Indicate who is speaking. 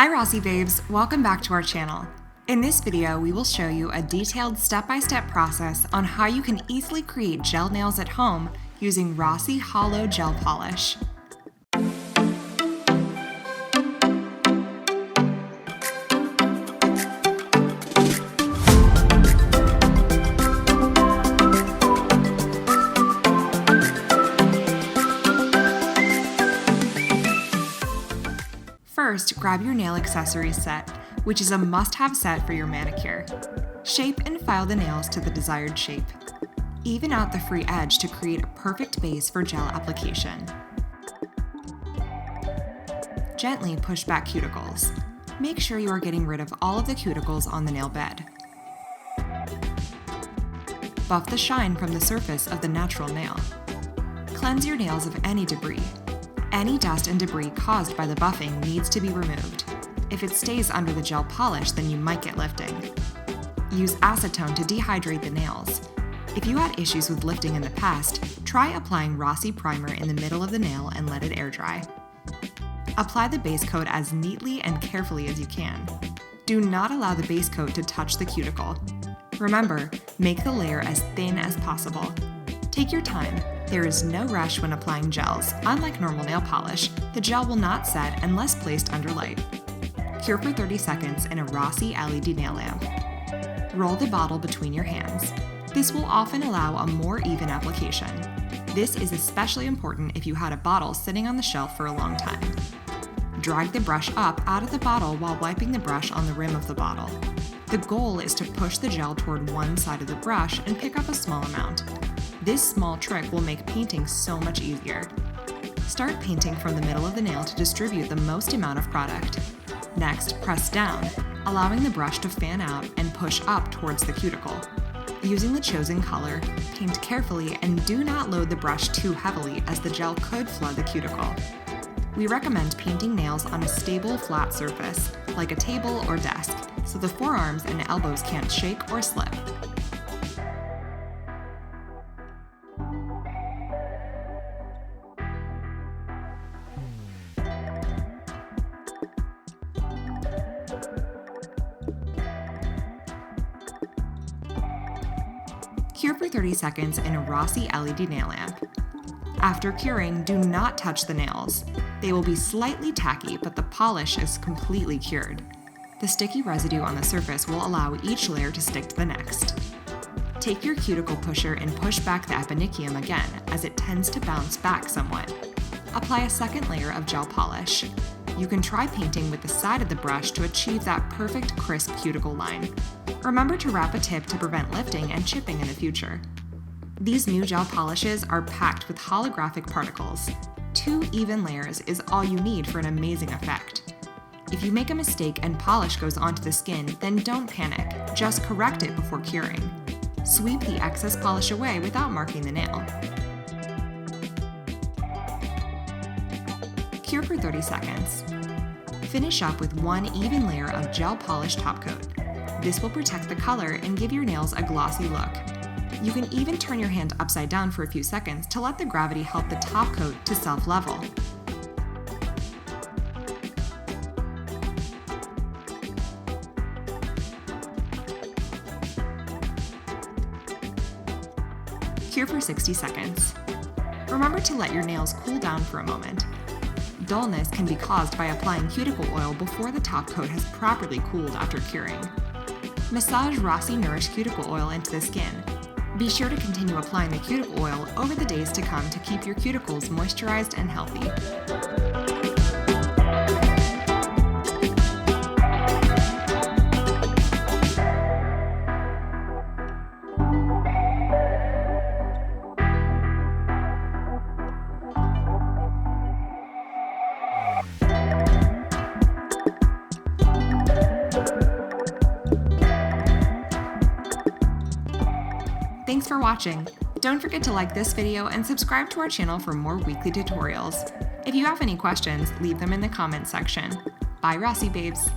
Speaker 1: Hi Rossi babes, welcome back to our channel. In this video, we will show you a detailed step-by-step process on how you can easily create gel nails at home using Rossi Holo Gel Polish. First, grab your nail accessories set, which is a must-have set for your manicure. Shape and file the nails to the desired shape. Even out the free edge to create a perfect base for gel application. Gently push back cuticles. Make sure you are getting rid of all of the cuticles on the nail bed. Buff the shine from the surface of the natural nail. Cleanse your nails of any debris. Any dust and debris caused by the buffing needs to be removed. If it stays under the gel polish, then you might get lifting. Use acetone to dehydrate the nails. If you had issues with lifting in the past, try applying Rossi primer in the middle of the nail and let it air dry. Apply the base coat as neatly and carefully as you can. Do not allow the base coat to touch the cuticle. Remember, make the layer as thin as possible. Take your time. There is no rush when applying gels. Unlike normal nail polish, the gel will not set unless placed under light. Cure for 30 seconds in a Rossi LED nail lamp. Roll the bottle between your hands. This will often allow a more even application. This is especially important if you had a bottle sitting on the shelf for a long time. Drag the brush up out of the bottle while wiping the brush on the rim of the bottle. The goal is to push the gel toward one side of the brush and pick up a small amount. This small trick will make painting so much easier. Start painting from the middle of the nail to distribute the most amount of product. Next, press down, allowing the brush to fan out and push up towards the cuticle. Using the chosen color, paint carefully and do not load the brush too heavily as the gel could flood the cuticle. We recommend painting nails on a stable, flat surface, like a table or desk, so the forearms and elbows can't shake or slip. Cure for 30 seconds in a Rossi LED nail lamp. After curing, do not touch the nails. They will be slightly tacky, but the polish is completely cured. The sticky residue on the surface will allow each layer to stick to the next. Take your cuticle pusher and push back the eponychium again, as it tends to bounce back somewhat. Apply a second layer of gel polish. You can try painting with the side of the brush to achieve that perfect crisp cuticle line. Remember to wrap a tip to prevent lifting and chipping in the future. These new gel polishes are packed with holographic particles. 2 even layers is all you need for an amazing effect. If you make a mistake and polish goes onto the skin, then don't panic, just correct it before curing. Sweep the excess polish away without marking the nail. Cure for 30 seconds. Finish up with 1 even layer of gel polish top coat. This will protect the color and give your nails a glossy look. You can even turn your hand upside down for a few seconds to let the gravity help the top coat to self-level. Cure for 60 seconds. Remember to let your nails cool down for a moment. Dullness can be caused by applying cuticle oil before the top coat has properly cooled after curing. Massage Rossi Nourish cuticle oil into the skin. Be sure to continue applying the cuticle oil over the days to come to keep your cuticles moisturized and healthy. Thanks for watching. Don't forget to like this video and subscribe to our channel for more weekly tutorials. If you have any questions, leave them in the comments section. Bye Rossi babes!